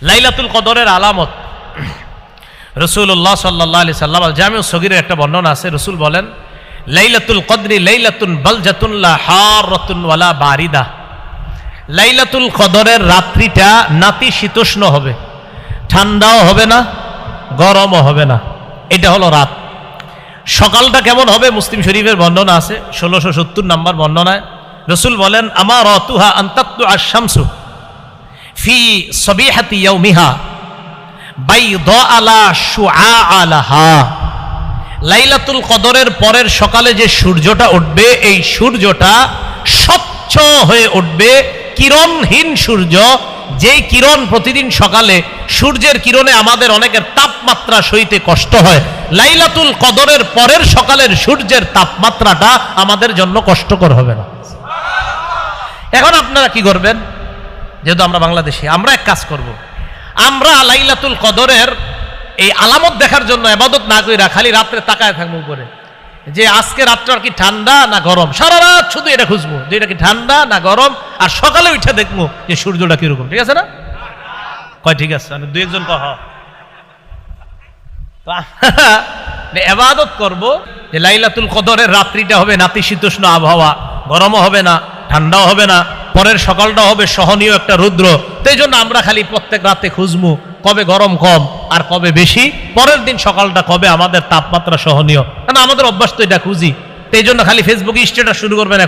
লাইলাতুল কদরের আলামত রাসূলুল্লাহ সাল্লাল্লাহু আলাইহি সাল্লাম জামিউস সগীরের একটা বর্ণনা আছে। রাসূল বলেন, লাইলাতুল কদরি লাইলাতুন বালজাতুন লা হারাতুন ওয়ালা বারিদা। লাইলাতুল কদরের রাত্রিটা নাতিশীতোষ্ণ হবে, ঠান্ডাও হবে না, গরমও হবে না। এটা হলো রাত। সকালটা কেমন হবে? মুসলিম শরীফের বর্ণনা আছে 1670 নম্বর বর্ণনায় রাসূল বলেন, আমারাতুহা আন তাতলু আশ-শামসু ফি সাবিহাতি ইয়াউমিহা বাইদা আলা শুআআ লাহা। লাইলাতুল কদরের পরের সকালে যে সূর্যটা উঠবে, এই সূর্যটা স্বচ্ছ হয়ে উঠবে, কিরণহীন সূর্য। যেই কিরণ প্রতিদিন সকালে সূর্যের কিরণে আমাদের অনেকের তাপমাত্রা সইতে কষ্ট হয়, লাইলাতুল কদরের পরের সকালের সূর্যের তাপমাত্রাটা আমাদের জন্য কষ্টকর হবে না। এখন আপনারা কি করবেন? যেহেতু আমরা বাংলাদেশি, আমরা এক কাজ করব, আমরা লাইলাতুল কদরের এই আলামত দেখার জন্য ইবাদত না কইরা খালি রাত্রে তাকায় থাকবো উপরে, যে আজকে রাতটা কি ঠান্ডা না গরম। সারা রাত শুধু এটা খুঁজবো যে এটা কি ঠান্ডা না গরম, আর সকালে উঠে দেখবো যে সূর্যটা কিরকম। ঠিক আছে না? কয় ঠিক আছে? দুই একজন কহ। ইবাদত করব যে লাইলাতুল কদরের রাত্রিটা হবে নাতিশীতোষ্ণ আবহাওয়া, গরমও হবে না, ঠান্ডাও হবে না, পরের সকালটা হবে সহনীয় একটা রৌদ্র। তাই জন্য আমরা খালি প্রত্যেক রাতে খুঁজবো কবে গরম কম আর কবে বেশি, পরের দিন সকালটা কবে আমাদের তাপমাত্রা সহনীয়। কারণ আমাদের অভ্যাস তো এটা খুঁজি। তাই জন্য খালি ফেসবুকে স্ট্যাটাস শুরু করবেন এখন।